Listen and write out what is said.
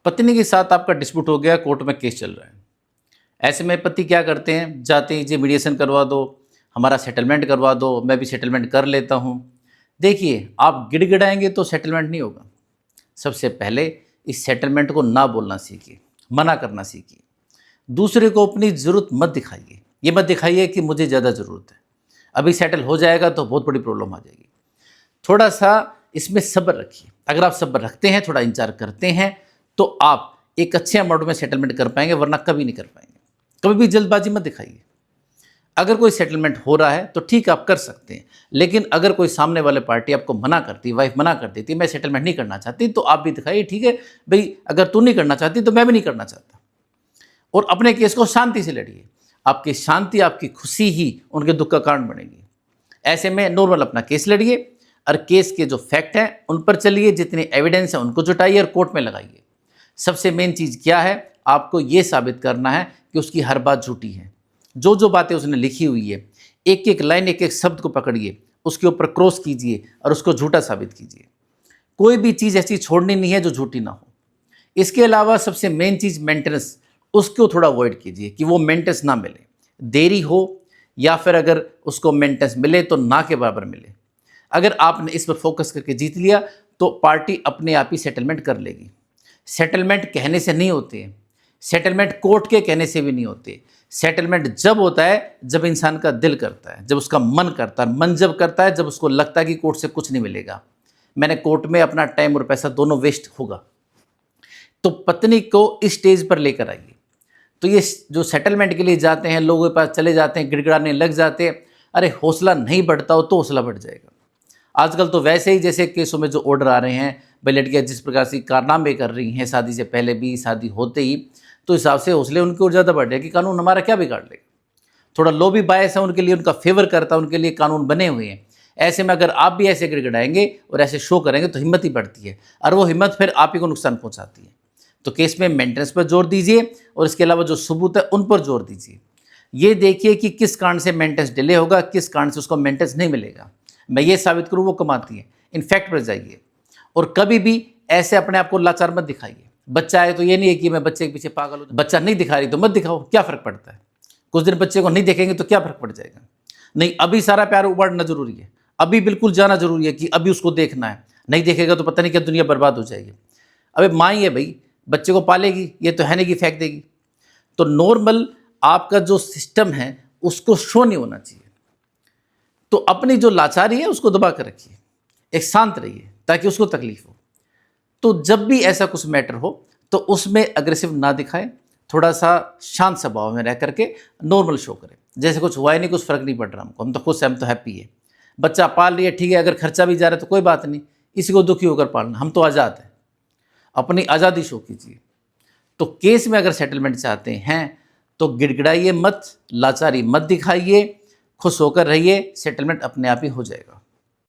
पत्नी के साथ आपका डिस्प्यूट हो गया, कोर्ट में केस चल रहा है। ऐसे में पति क्या करते हैं, जाते हैं जी मीडिएशन करवा दो, हमारा सेटलमेंट करवा दो, मैं भी सेटलमेंट कर लेता हूँ। देखिए, आप गिड़गिड़ाएंगे तो सेटलमेंट नहीं होगा। सबसे पहले इस सेटलमेंट को ना बोलना सीखिए, मना करना सीखिए। दूसरे को अपनी ज़रूरत मत दिखाइए, ये मत दिखाइए कि मुझे ज़्यादा ज़रूरत है, अभी सेटल हो जाएगा तो बहुत बड़ी प्रॉब्लम आ जाएगी। थोड़ा सा इसमें सब्र रखिए। अगर आप सब्र रखते हैं, थोड़ा इंतजार करते हैं, तो आप एक अच्छे अमाउंट में सेटलमेंट कर पाएंगे, वरना कभी नहीं कर पाएंगे। कभी भी जल्दबाजी मत दिखाइए। अगर कोई सेटलमेंट हो रहा है तो ठीक आप कर सकते हैं, लेकिन अगर कोई सामने वाले पार्टी आपको मना करती, वाइफ मना कर देती, मैं सेटलमेंट नहीं करना चाहती, तो आप भी दिखाइए ठीक है भाई, अगर तू नहीं करना चाहती तो मैं भी नहीं करना चाहता, और अपने केस को शांति से लड़िए। आपकी शांति, आपकी खुशी ही उनके दुख का कारण बनेगी। ऐसे में नॉर्मल अपना केस लड़िए और केस के जो फैक्ट हैं उन पर चलिए, जितने एविडेंस हैं उनको जुटाइए और कोर्ट में लगाइए। सबसे मेन चीज़ क्या है, आपको ये साबित करना है कि उसकी हर बात झूठी है। जो जो बातें उसने लिखी हुई है, एक एक लाइन, एक एक शब्द को पकड़िए, उसके ऊपर क्रॉस कीजिए और उसको झूठा साबित कीजिए। कोई भी चीज़ ऐसी छोड़नी नहीं है जो झूठी ना हो। इसके अलावा सबसे मेन चीज़ मेंटेनेंस, उसको थोड़ा अवॉइड कीजिए कि वो मेंटेनेंस ना मिले, देरी हो, या फिर अगर उसको मेंटेनेंस मिले तो ना के बराबर मिले। अगर आपने इस पर फोकस करके जीत लिया तो पार्टी अपने आप ही सेटलमेंट कर लेगी। सेटलमेंट कहने से नहीं होते हैं, सेटलमेंट कोर्ट के कहने से भी नहीं होते। सेटलमेंट जब होता है जब इंसान का दिल करता है, जब उसका मन करता है। मन जब करता है जब उसको लगता है कि कोर्ट से कुछ नहीं मिलेगा, मैंने कोर्ट में अपना टाइम और पैसा दोनों वेस्ट होगा, तो पत्नी को इस स्टेज पर लेकर आइए। तो ये जो सेटलमेंट के लिए जाते हैं, लोगों के पास चले जाते हैं, गिड़गिड़ाने लग जाते हैं, अरे हौसला नहीं बढ़ता हो तो हौसला बढ़ जाएगा। आजकल तो वैसे ही जैसे केसों में जो ऑर्डर आ रहे हैं, भाई लड़कियाँ जिस प्रकार से कारनामे कर रही हैं शादी से पहले भी, शादी होते ही, तो हिसाब से हौसले उनकी और ज़्यादा बढ़ जाएगी। कानून हमारा क्या बिगाड़ लेगा। थोड़ा लो भी बायस है उनके लिए, उनका फेवर करता है, उनके लिए कानून बने हुए हैं। ऐसे में अगर आप भी ऐसे गिड़गिड़ाएंगे और ऐसे शो करेंगे तो हिम्मत ही बढ़ती है, और वो हिम्मत फिर आप ही को नुकसान पहुँचाती है। तो केस में मेंटेनेंस पर जोर दीजिए और इसके अलावा जो सबूत है उन पर जोर दीजिए। ये देखिए कि किस कारण से मेंटेनेंस डिले होगा, किस कारण से उसको मेंटेनेंस नहीं मिलेगा। मैं ये साबित करूँ वो कमाती है। इन फैक्ट पर जाइए, और कभी भी ऐसे अपने आप को लाचार मत दिखाइए। बच्चा है तो ये नहीं है कि मैं बच्चे के पीछे पागल हूँ, बच्चा नहीं दिखा रही तो मत दिखाओ, क्या फ़र्क पड़ता है। कुछ दिन बच्चे को नहीं देखेंगे तो क्या फ़र्क पड़ जाएगा। नहीं, अभी सारा प्यार उबाड़ना जरूरी है, अभी बिल्कुल जाना जरूरी है कि अभी उसको देखना है। नहीं देखेगा तो पता नहीं क्या दुनिया बर्बाद हो जाएगी। अबे माँ ही है भाई, बच्चे को पालेगी, ये तो है नहीं कि फेंक देगी। तो नॉर्मल आपका जो सिस्टम है उसको शो नहीं होना चाहिए। तो अपनी जो लाचारी है उसको दबा कर रखिए, एक शांत रहिए ताकि उसको तकलीफ हो। तो जब भी ऐसा कुछ मैटर हो तो उसमें अग्रेसिव ना दिखाएं, थोड़ा सा शांत स्वभाव में रह करके नॉर्मल शो करें, जैसे कुछ हुआ ही नहीं, कुछ फ़र्क नहीं पड़ रहा हमको, हम तो खुश हैं, हम तो हैप्पी है। बच्चा पाल लिया ठीक है, अगर खर्चा भी जा रहा है तो कोई बात नहीं, इसी को दुखी होकर पालना, हम तो आज़ाद हैं। अपनी आज़ादी शो कीजिए। तो केस में अगर सेटलमेंट चाहते हैं तो गिड़गिड़ाइए मत, लाचारी मत दिखाइए, खुश होकर रहिए, सेटलमेंट अपने आप ही हो जाएगा।